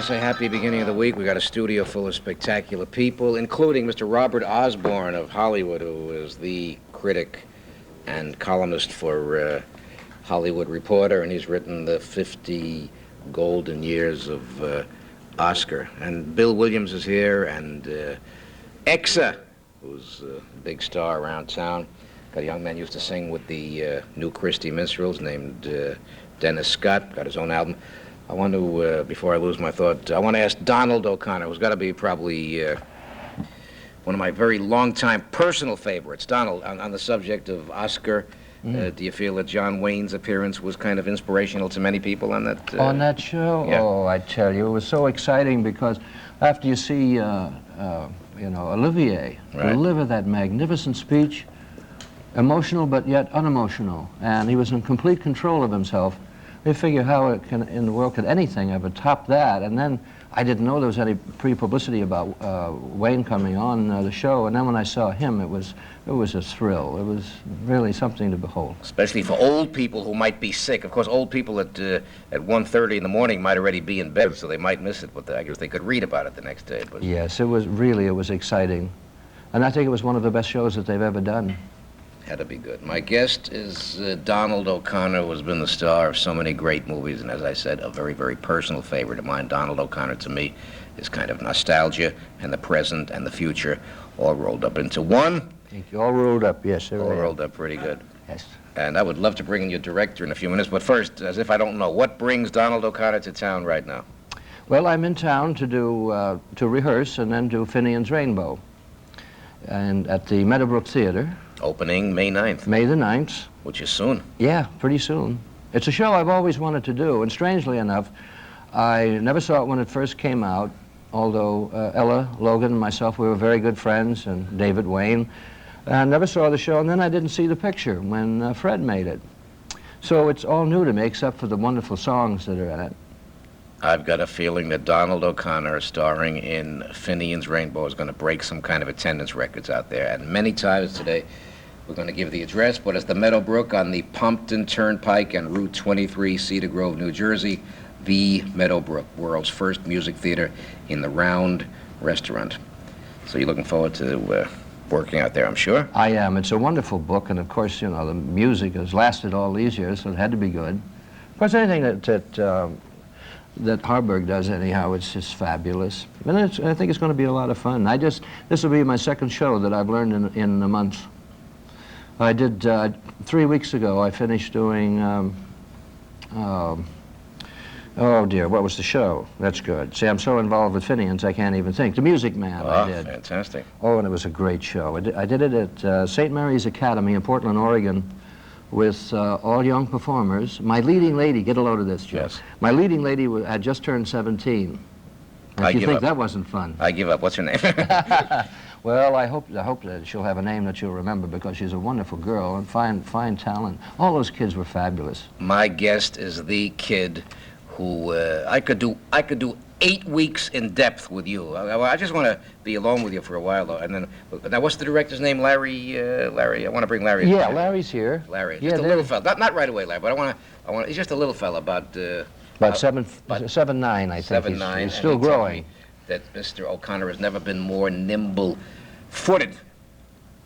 say happy beginning of the week. We got a studio full of spectacular people, including Mr. Robert Osborne of Hollywood, who is the critic and columnist for Hollywood Reporter, and he's written the 50 golden years of Oscar. And Bill Williams is here, and Exa, who's a big star around town. Got a young man used to sing with the New Christie Minstrels named Dennis Scott, got his own album. I want to, before I lose my thought, I want to ask Donald O'Connor, who's got to be probably one of my very long-time personal favorites. Donald, on the subject of Oscar, do you feel that John Wayne's appearance was kind of inspirational to many people on that? On that show? Yeah. Oh, I tell you, it was so exciting because after you see, you know, Olivier deliver that magnificent speech, emotional but yet unemotional, and he was in complete control of himself. They figure how it can, in the world could anything ever top that, and then I didn't know there was any pre-publicity about Wayne coming on the show, and then when I saw him, it was a thrill. It was really something to behold. Especially for old people who might be sick. Of course, old people at 1:30 in the morning might already be in bed, so they might miss it, but I guess they could read about it the next day. But yes, it was exciting, and I think it was one of the best shows that they've ever done. Had to be good. My guest is Donald O'Connor, who has been the star of so many great movies, and as I said, a very, very personal favorite of mine. Donald O'Connor, to me, is kind of nostalgia and the present and the future all rolled up into one. Thank you. All rolled up, yes. All rolled up pretty good. Yes. And I would love to bring in your director in a few minutes, but first, as if I don't know, what brings Donald O'Connor to town right now? Well, I'm in town to do to rehearse and then do Finian's Rainbow, and at the Meadowbrook Theater. Opening May 9th. May the 9th. Which is soon. Yeah, pretty soon. It's a show I've always wanted to do, and strangely enough, I never saw it when it first came out, although Ella, Logan, and myself, we were very good friends, and David Wayne. I never saw the show, and then I didn't see the picture when Fred made it. So it's all new to me, except for the wonderful songs that are in it. I've got a feeling that Donald O'Connor starring in Finian's Rainbow is going to break some kind of attendance records out there. And many times today, we're going to give the address, but it's the Meadowbrook on the Pompton Turnpike and Route 23, Cedar Grove, New Jersey. The Meadowbrook, world's first music theater in the Round Restaurant. So you're looking forward to working out there, I'm sure? I am. It's a wonderful book, and of course, you know, the music has lasted all these years, so it had to be good. Of course, anything that Harburg does anyhow, it's just fabulous. And I think it's going to be a lot of fun. This will be my second show that I've learned in a month. I did, 3 weeks ago, I finished doing, oh dear, what was the show? That's good. See, I'm so involved with Finian's, I can't even think. The Music Man, I did. Fantastic. Oh, and it was a great show. I did it at St. Mary's Academy in Portland, Oregon, with all young performers. My leading lady, get a load of this, Joe. Yes. My leading lady had just turned 17. If you think that wasn't fun. I give up. What's her name? Well, I hope that she'll have a name that you'll remember, because she's a wonderful girl and fine talent. All those kids were fabulous. My guest is the kid who I could do 8 weeks in depth with you. I just want to be alone with you for a while, though. And then, now, what's the director's name? Larry. I want to bring Larry. Yeah, Larry's here. Larry, just a little fella. Not right away, Larry, but I want. He's just a little fella about 7'9", I think. 7'9". He's still growing. That Mr. O'Connor has never been more nimble-footed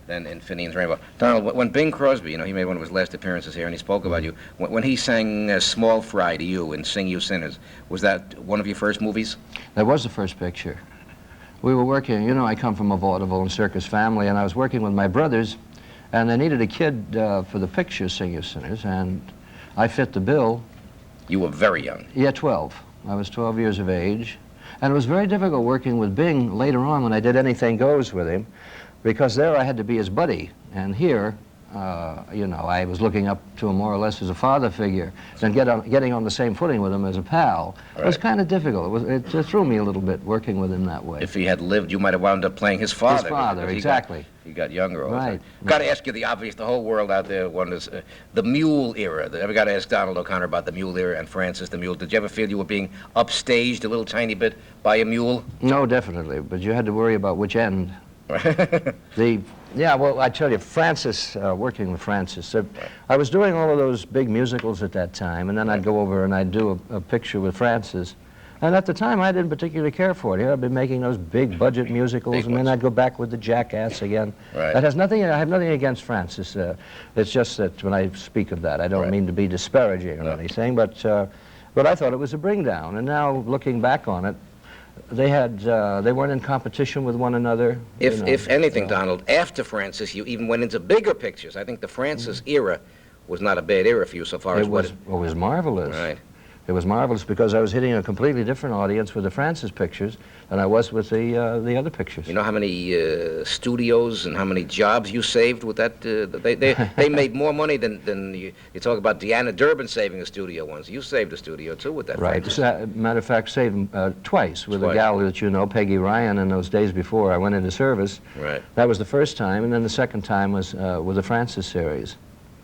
than in Finian's Rainbow. Donald, when Bing Crosby, you know, he made one of his last appearances here, and he spoke about you. When he sang "Small Fry" to you and "Sing You Sinners," was that one of your first movies? That was the first picture. We were working, you know, I come from a vaudeville and circus family, and I was working with my brothers, and they needed a kid for the picture "Sing You Sinners," and I fit the bill. You were very young. Yeah, 12. I was 12 years of age. And it was very difficult working with Bing later on when I did Anything Goes with him, because there I had to be his buddy, and here, you know, I was looking up to him more or less as a father figure, then getting on the same footing with him as a pal. Right. It was kind of difficult. It threw me a little bit working with him that way. If he had lived, you might have wound up playing his father. His father, exactly. He got younger all the right. time. Got to ask you the obvious. The whole world out there wonders the Mule era. I've got to ask Donald O'Connor about the Mule era and Francis the Mule. Did you ever feel you were being upstaged a little tiny bit by a mule? No, definitely. But you had to worry about which end. Yeah, well, I tell you, Francis, working with Francis, I was doing all of those big musicals at that time, and then I'd go over and I'd do a picture with Francis, And at the time, I didn't particularly care for it. I'd been making those big budget musicals, Big and then ones. I'd go back with the Jackass again. Right. That has nothing. I have nothing against Francis. It's just that when I speak of that, I don't Right. mean to be disparaging or anything, but I thought it was a bring down. And now, looking back on it, they weren't in competition with one another. If anything, Donald, after Francis, you even went into bigger pictures. I think the Francis era was not a bad era for you so far as It was marvelous. Right. It was marvelous because I was hitting a completely different audience with the Francis pictures than I was with the other pictures. You know how many studios and how many jobs you saved with that? They made more money than you talk about Deanna Durbin saving a studio once. You saved a studio too with that. Right. Francis. Matter of fact, saved twice with a Twice. gal that you know, Peggy Ryan, in those days before I went into service. Right. That was the first time, and then the second time was with the Francis series.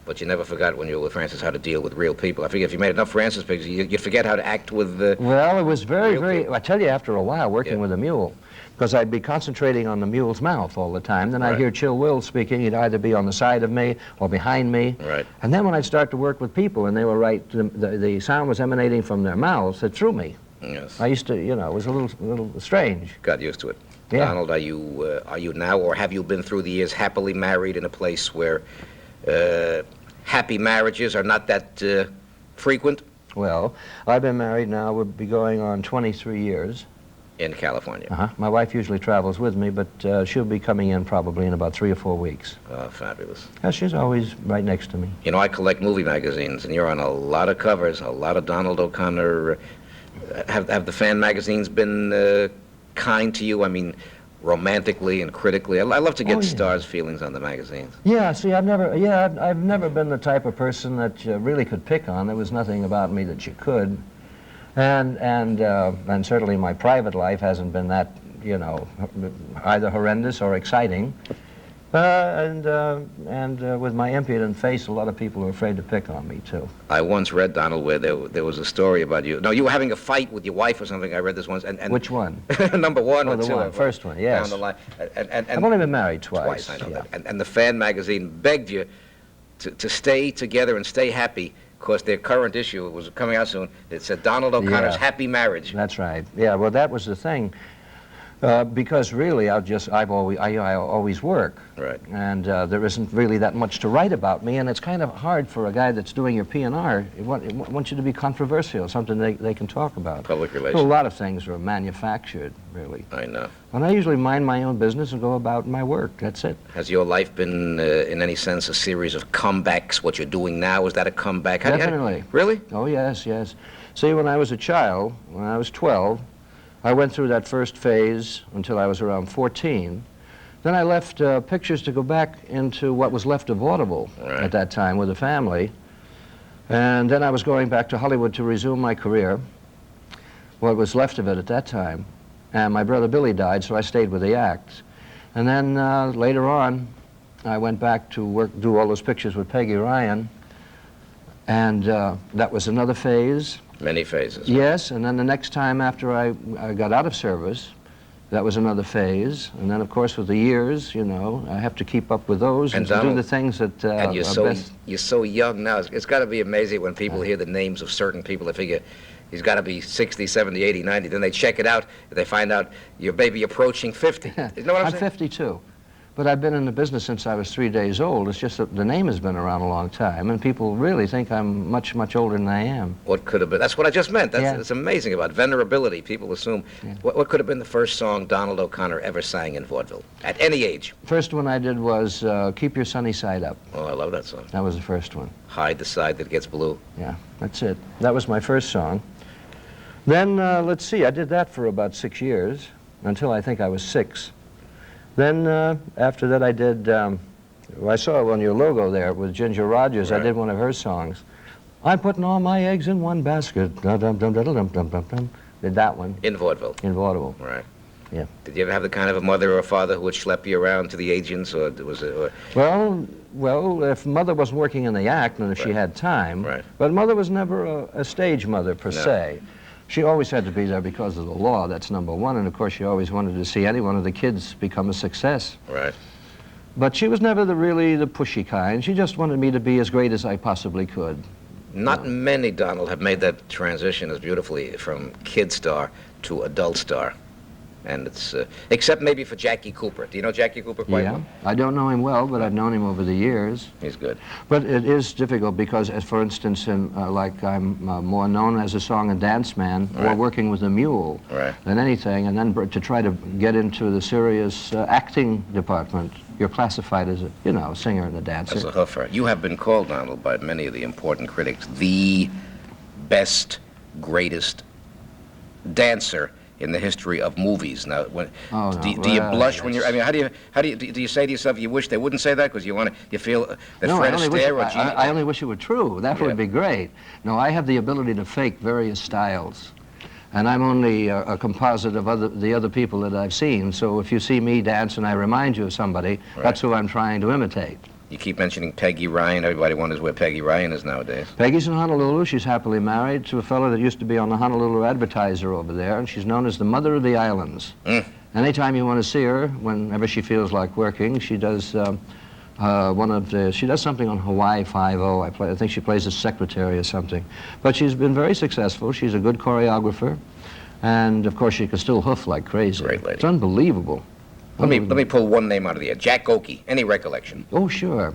But you never forgot when you were with Francis how to deal with real people. I figure if you made enough Francis pictures, you'd forget how to act with Well, it was very, Real very, people. I tell you, after a while, working Yeah. with a mule, because I'd be concentrating on the mule's mouth all the time. Then I'd Right. hear Chill Will speaking. He'd either be on the side of me or behind me. Right. And then when I'd start to work with people and they were right, the sound was emanating from their mouths, it threw me. Yes. I used to, it was a little strange. Got used to it. Yeah. Donald, are you now, or have you been through the years happily married in a place where happy marriages are not that frequent? Well, I've been married now, we'll be going on 23 years. In California. Uh-huh. My wife usually travels with me, but she'll be coming in probably in about 3 or 4 weeks. Oh, fabulous. She's always right next to me. You know, I collect movie magazines, and you're on a lot of covers, a lot of Donald O'Connor. Have the fan magazines been kind to you? I mean, romantically and critically. I love to get Oh, yeah. stars' feelings on the magazines. Yeah, see, I've never been the type of person that you really could pick on. There was nothing about me that you could. And certainly my private life hasn't been that, either horrendous or exciting. With my impudent face, a lot of people are afraid to pick on me, too. I once read, Donald, where there was a story about you. No, you were having a fight with your wife or something. I read this once. And Which one? number one Oh, or the two. one, first one, yes. Down the line. And I've only been married twice. twice, I know yeah. that. And the fan magazine begged you to stay together and stay happy, because their current issue, it was coming out soon, it said Donald O'Connor's Yeah. happy marriage. That's right. Yeah, well, that was the thing. Because really, I always work. Right. And there isn't really that much to write about me, and it's kind of hard for a guy that's doing your P&R. It wants you to be controversial, something they can talk about. Public So relations. a lot of things are manufactured, really. I know. And I usually mind my own business and go about my work. That's it. Has your life been, in any sense, a series of comebacks? What you're doing now, is that a comeback? Definitely. Really? Oh, yes, yes. See, when I was a child, when I was 12, I went through that first phase until I was around 14. Then I left pictures to go back into what was left of vaudeville Right. at that time with the family. And then I was going back to Hollywood to resume my career, what was left of it at that time. And my brother Billy died, so I stayed with the act. And then later on, I went back to do all those pictures with Peggy Ryan. And that was another phase. Many phases. Yes, and then the next time after I got out of service, that was another phase. And then, of course, with the years, I have to keep up with those And and to do Donald, the things that And are best. you're so young now. It's got to be amazing when people hear the names of certain people. They figure he's got to be 60, 70, 80, 90. Then they check it out. They find out you're maybe approaching 50. You know what I'm I'm saying? 52. But I've been in the business since I was 3 days old. It's just that the name has been around a long time, and people really think I'm much, much older than I am. What could have been? That's what I just meant. Yeah. It's amazing about venerability. People assume. Yeah. What could have been the first song Donald O'Connor ever sang in vaudeville at any age? First one I did was Keep Your Sunny Side Up. Oh, I love that song. That was the first one. Hide the side that gets blue. Yeah, that's it. That was my first song. Then, let's see, I did that for about 6 years, until I think I was 6. Then, after that, I did, I saw on your logo there with Ginger Rogers, I Right. did one of her songs. I'm putting all my eggs in one basket. Dum-dum-dum-dum-dum-dum-dum. Did that one In vaudeville. in vaudeville. Right. Yeah. Did you ever have the kind of a mother or a father who would schlep you around to the agents, or was it? Or, Well, if Mother wasn't working in the act, and if she Right. had time, Right. but Mother was never a stage mother per No. se. She always had to be there because of the law, that's number one, and of course she always wanted to see any one of the kids become a success. right. But she was never really the pushy kind. She just wanted me to be as great as I possibly could. Not many, Donald, have made that transition as beautifully from kid star to adult star. And it's, except maybe for Jackie Cooper. Do you know Jackie Cooper quite well? I don't know him well, but I've known him over the years. He's good. But it is difficult because, as for instance, like I'm more known as a song and dance man or working with a mule than anything, and then to try to get into the serious acting department, you're classified as a, you know, singer and a dancer. As a hoofer. You have been called, Donald, by many of the important critics, the best, greatest dancer in the history of movies. Now, when, do you blush when you're? I mean, how do you say to yourself, you wish they wouldn't say that because you feel that Fred Astaire or Gene? I only wish it were true. That would be great. No, I have the ability to fake various styles, and I'm only a composite of the other people that I've seen. So if you see me dance and I remind you of somebody, that's who I'm trying to imitate. You keep mentioning Peggy Ryan. Everybody wonders where Peggy Ryan is nowadays. Peggy's in Honolulu. She's happily married to a fellow that used to be on the Honolulu Advertiser over there, and she's known as the Mother of the Islands. Anytime you want to see her, whenever she feels like working, she does she does something on Hawaii Five-0. I think she plays as secretary or something. But she's been very successful. She's a good choreographer, and of course she can still hoof like crazy. Great lady. It's unbelievable. Let me pull one name out of the air. Jack Oakey. Any recollection? Oh, sure.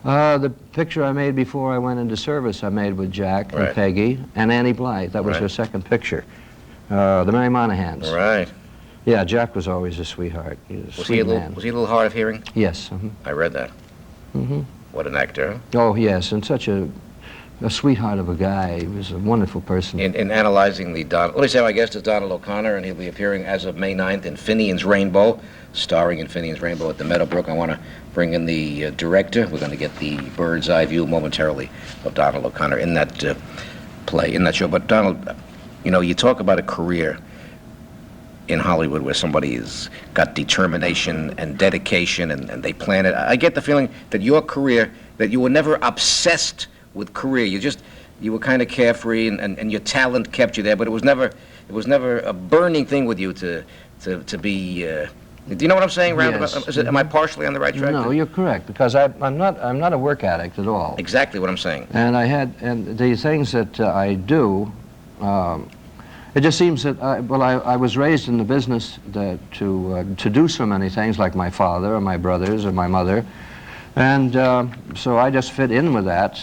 The picture I made before I went into service, I made with Jack and Peggy and Annie Blythe. That was her second picture. The Mary Monaghan's. Right. Yeah, Jack was always a sweetheart. He was a sweet man. Was he a little hard of hearing? Yes. I read that. What an actor. Oh, yes, and such a sweetheart of a guy. He was a wonderful person. In analyzing the Donald, let me say my guest is Donald O'Connor, and he'll be appearing as of May 9th in Finian's Rainbow, starring in Finian's Rainbow at the Meadowbrook. I want to bring in the director. We're going to get the bird's eye view momentarily of Donald O'Connor in that play, in that show. But Donald, you know, you talk about a career in Hollywood where somebody's got determination and dedication and they plan it. I get the feeling that your career, that you were never obsessed with career. You were kind of carefree and your talent kept you there, but it was never a burning thing with you to be. Do you know what I'm saying? Yes. Am I partially on the right track? No, you're correct, because I'm not a work addict at all. Exactly what I'm saying. And the things that I do, it just seems that I was raised in the business to do so many things, like my father or my brothers or my mother, and so I just fit in with that.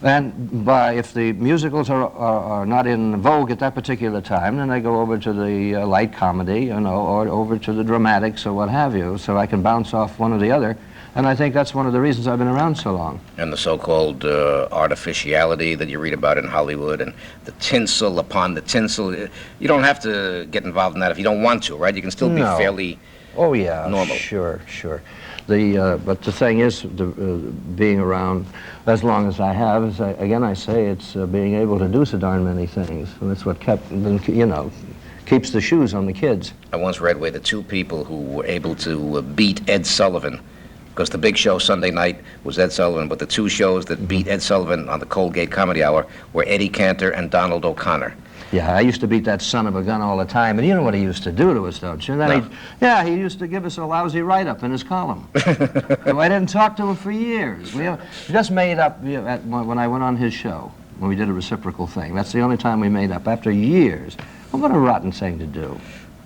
And if the musicals are not in vogue at that particular time, then I go over to the light comedy, you know, or over to the dramatics or what have you, so I can bounce off one or the other. And I think that's one of the reasons I've been around so long. And the so-called artificiality that you read about in Hollywood and the tinsel upon the tinsel. You don't have to get involved in that if you don't want to, right? You can still be fairly normal. Sure. But the thing is, being around as long as I have, is I say it's being able to do so darn many things. And that's what keeps the shoes on the kids. I once read where the two people who were able to beat Ed Sullivan, because the big show Sunday night was Ed Sullivan, but the two shows that beat Ed Sullivan on the Colgate Comedy Hour were Eddie Cantor and Donald O'Connor. Yeah, I used to beat that son of a gun all the time, and you know what he used to do to us, don't you? He used to give us a lousy write-up in his column. So I didn't talk to him for years. We just made up when I went on his show, when we did a reciprocal thing. That's the only time we made up, after years. Well, what a rotten thing to do.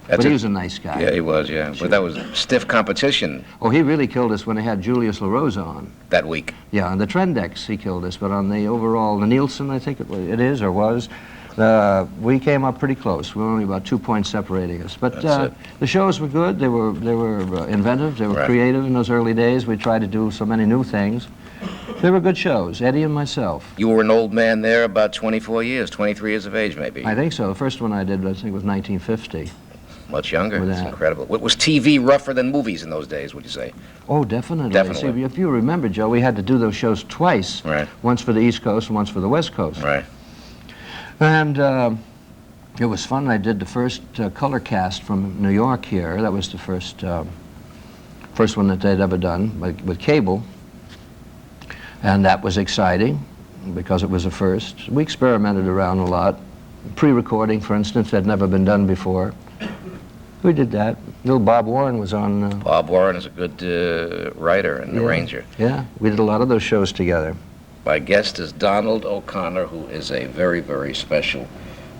But he was a nice guy. Yeah, he was, yeah. Sure. But that was stiff competition. Oh, he really killed us when they had Julius LaRosa on. That week. Yeah, on the Trendex he killed us, but on the overall, the Nielsen, I think it is or was, we came up pretty close. We were only about 2 points separating us. But the shows were good. They were inventive. They were creative in those early days. We tried to do so many new things. They were good shows, Eddie and myself. You were an old man there, about 24 years, 23 years of age, maybe. I think so. The first one I did, I think, was 1950. Much younger. That's incredible. Was TV rougher than movies in those days, would you say? Oh, definitely. See, if you remember, Joe, we had to do those shows twice. Right. Once for the East Coast and once for the West Coast. Right. And it was fun. I did the first color cast from New York here. That was the first one that they'd ever done with cable. And that was exciting because it was a first. We experimented around a lot. Pre-recording, for instance, had never been done before. We did that. Little Bob Warren was on. Bob Warren is a good writer and arranger. Yeah, we did a lot of those shows together. My guest is Donald O'Connor, who is a very, very special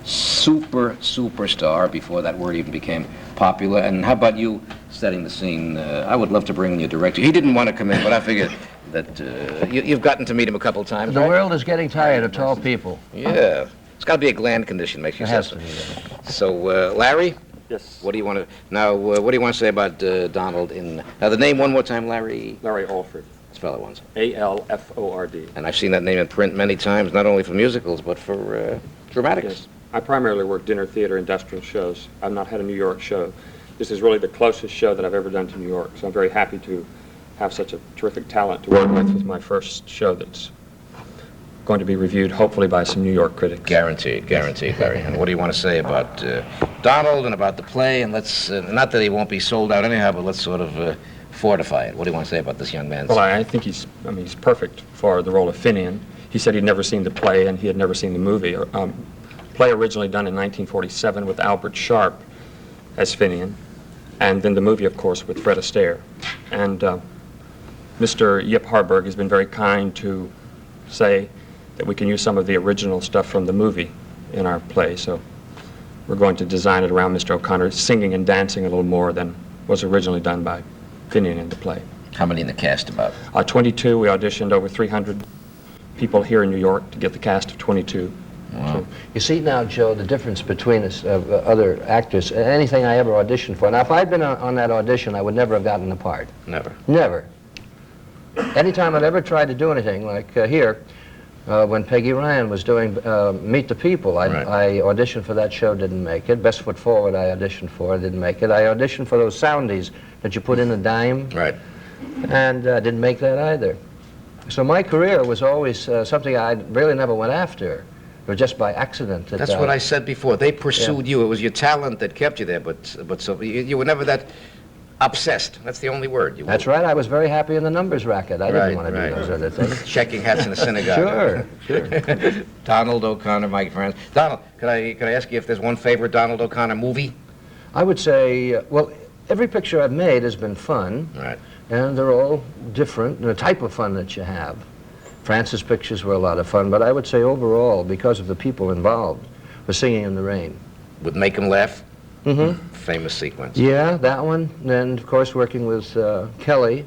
superstar before that word even became popular. And how about you setting the scene? I would love to bring in your director. He didn't want to come in, but I figured that you've gotten to meet him a couple of times, The right? world is getting tired of tall people. Yeah. It's got to be a gland condition, makes you It has say to be. so. So, Larry, Yes. what do you want to now? What do you want to say about Donald? Now, the name one more time, Larry. Larry Alford. Spell it once. Alford. And I've seen that name in print many times, not only for musicals but for dramatics. Yes. I primarily work dinner theater industrial shows. I've not had a New York show. This is really the closest show that I've ever done to New York, so I'm very happy to have such a terrific talent to work with my first show that's going to be reviewed hopefully by some New York critics. Guaranteed, Larry. And what do you want to say about Donald and about the play? And let's, not that he won't be sold out anyhow, but let's sort of fortify it. What do you want to say about this young man? Well, I think he's perfect for the role of Finian. He said he'd never seen the play and he had never seen the movie. Play originally done in 1947 with Albert Sharp as Finian, and then the movie, of course, with Fred Astaire. And Mr. Yip Harburg has been very kind to say that we can use some of the original stuff from the movie in our play, so we're going to design it around Mr. O'Connor singing and dancing a little more than was originally done by Finian in the play. How many in the cast about? 22. We auditioned over 300 people here in New York to get the cast of 22. Wow. You see now, Joe, the difference between us, other actors, anything I ever auditioned for. Now, if I'd been on that audition, I would never have gotten the part. Never. Never. Anytime I'd ever tried to do anything, like here, when Peggy Ryan was doing Meet the People, I auditioned for that show, didn't make it. Best Foot Forward I auditioned for, didn't make it. I auditioned for those soundies that you put in the dime. Right. And didn't make that either. So my career was always something I really never went after. It was just by accident. That's what I said before. They pursued you. It was your talent that kept you there, but so you were never that obsessed. That's the only word. That's right. I was very happy in the numbers racket. I didn't want to do those other things. Checking hats in the synagogue. Sure. Donald O'Connor, my friends. Donald, could I ask you if there's one favorite Donald O'Connor movie? I would say, well, every picture I've made has been fun. Right. And they're all different, the type of fun that you have. Francis' pictures were a lot of fun, but I would say overall, because of the people involved, was Singing in the Rain. Would Make 'Em Laugh? Mm-hmm. Famous sequence. Yeah, that one. And, of course, working with Kelly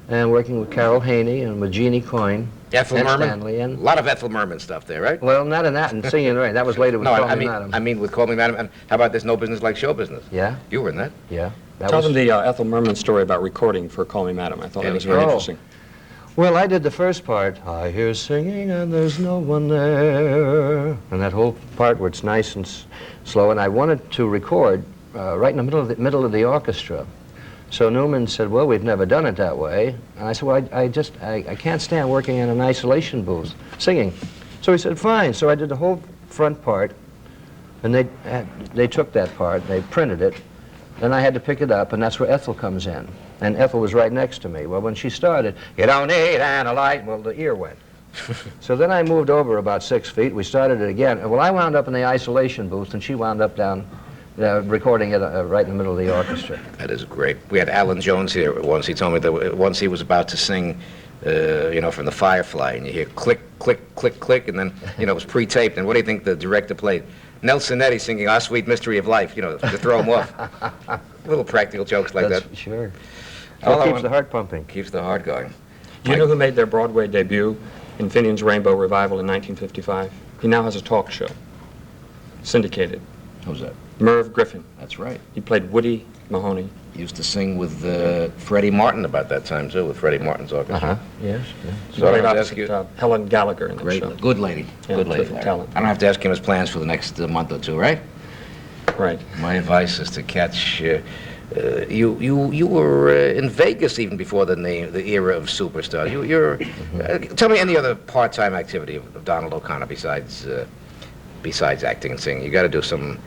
and working with Carol Haney and with Jeannie Coyne. Ethel and Merman? Stanley, and, A lot of Ethel Merman stuff there, right? well, not in that, and Singing in the Rain. That was later with Call Me Madam. I mean with Call Me Madam. And how about There's No Business Like Show Business? Yeah, You were in that. yeah. That Tell was, them the Ethel Merman story about recording for Call Me Madam. I thought that was very Oh. interesting. well, I did the first part. I hear singing and there's no one there. And that whole part where it's nice and slow. And I wanted to record right in the middle of the orchestra. So Newman said, well, we've never done it that way. And I said, well, I can't stand working in an isolation booth, singing. So he said, fine. So I did the whole front part, and they took that part, they printed it, then I had to pick it up, and that's where Ethel comes in. And Ethel was right next to me. Well, when she started, you don't need an light, well, the ear went. So then I moved over about 6 feet. We started it again. Well, I wound up in the isolation booth, and she wound up down recording it right in the middle of the orchestra. That is great. We had Alan Jones here once. He told me that once he was about to sing, from The Firefly, and you hear click, click, click, click, and then, it was pre-taped. And what do you think the director played? Nelson Eddy singing Our Sweet Mystery of Life, to throw him off. Little practical jokes like that. Sure. All I Keeps want- the heart pumping. Keeps the heart going. Do you know who made their Broadway debut in Finian's Rainbow Revival in 1955? He now has a talk show, syndicated. Who's that? Merv Griffin. That's right. He played Woody Mahoney. He used to sing with Freddie Martin about that time, too, with Freddie Martin's orchestra. Yes. He So I played don't have to ask opposite you. Helen Gallagher in the Great, show. good lady. Yeah, Good lady. terrific Larry. talent. I don't have to ask him his plans for the next month or two, right? Right. My advice is to catch. You were in Vegas even before the era of superstar. Tell me any other part-time activity of Donald O'Connor besides acting and singing. You got to do some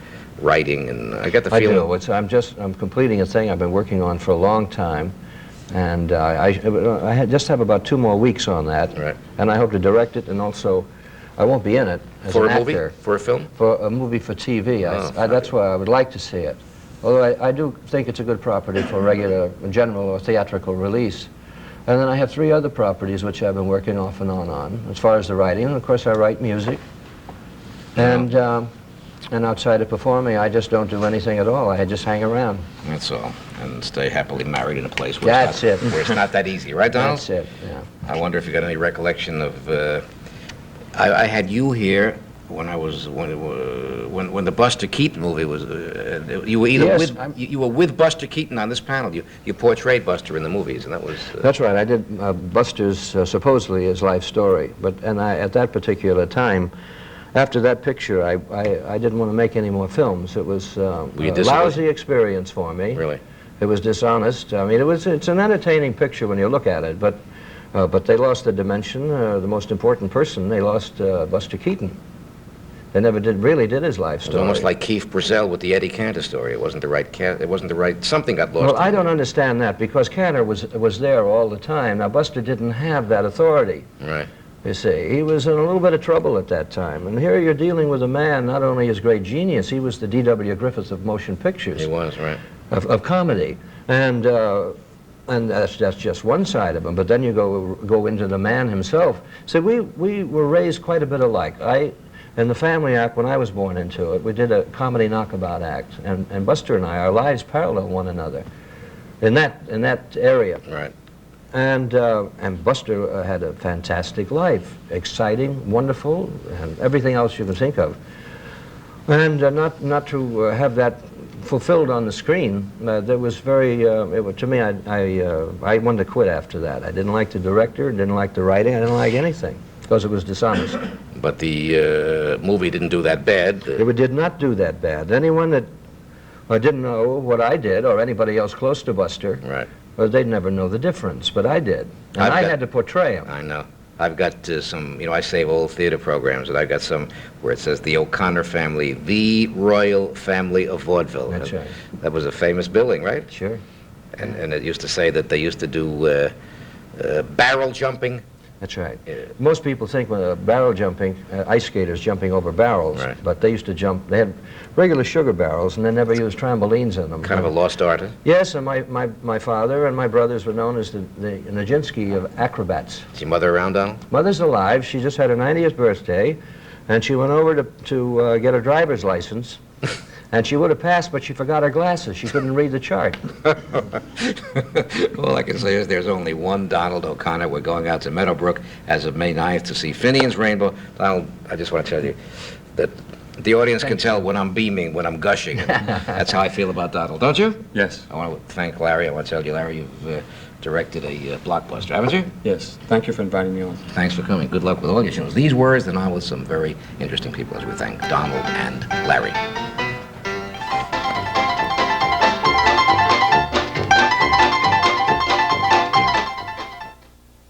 writing, and I got the I feeling. do. I'm completing a thing I've been working on for a long time, and just have about 2 more weeks on that. Right. And I hope to direct it, and also I won't be in it as For an a movie? actor. For a film? For a movie for TV. Oh, That's why I would like to see it. Although I do think it's a good property for regular, general or theatrical release. And then I have 3 other properties which I've been working off and on as far as the writing. And of course, I write music. And outside of performing, I just don't do anything at all. I just hang around. That's all. And stay happily married in a place where, That's it. Where it's not that easy, right, Donald? That's it, yeah. I wonder if you got any recollection of. I had you here when I was when the Buster Keaton movie was. You were either Yes, you were with Buster Keaton on this panel. You portrayed Buster in the movies, and that was. That's right. I did Buster's supposedly his life story, and at that particular time, after that picture, I didn't want to make any more films. It was a lousy experience for me. Really? It was dishonest. I mean, it's an entertaining picture when you look at it, but they lost the dimension. The most important person, they lost Buster Keaton. They never really did his life story. It was almost like Keith Brazell with the Eddie Cantor story. It wasn't the right It wasn't the right. Something got lost. Well, I don't understand that because Cantor was there all the time. Now Buster didn't have that authority. Right. You see, he was in a little bit of trouble at that time. And here you're dealing with a man, not only his great genius, he was the D.W. Griffith of motion pictures. He was, right. Of comedy. And that's just one side of him. But then you go into the man himself. So we were raised quite a bit alike. In the Family Act, when I was born into it, we did a comedy knockabout act. And Buster and I, our lives parallel one another in that area. Right. And Buster had a fantastic life, exciting, wonderful, and everything else you can think of. And not to have that fulfilled on the screen, there was to me, I wanted to quit after that. I didn't like the director, didn't like the writing, I didn't like anything, because it was dishonest. But the movie didn't do that bad. It did not do that bad. Anyone that didn't know what I did, or anybody else close to Buster, Right. well, they'd never know the difference, but I did. And I had to portray him. I know. I've got some, I save old theater programs, and I've got some where it says the O'Connor family, the royal family of vaudeville. That's right. That was a famous billing, right? Sure. And it used to say that they used to do barrel jumping. That's right. Most people think when barrel jumping, ice skaters jumping over barrels, Right. but they used to jump, they had regular sugar barrels, and they never used trampolines in them. Kind of a lost art, huh? Yes, and my father and my brothers were known as the Nijinsky of acrobats. Is your mother around, Donald? Mother's alive. She just had her 90th birthday, and she went over to get her driver's license, and she would have passed, but she forgot her glasses. She couldn't read the chart. All I can say is there's only one Donald O'Connor. We're going out to Meadowbrook as of May 9th to see Finian's Rainbow. Donald, I just want to tell you that the audience can tell when I'm beaming, when I'm gushing. That's how I feel about Donald, don't you? Yes. I want to thank Larry. I want to tell you, Larry, you've directed a blockbuster, haven't you? Yes. Thank you for inviting me on. Thanks for coming. Good luck with all your shows. These words, and on with some very interesting people as we thank Donald and Larry.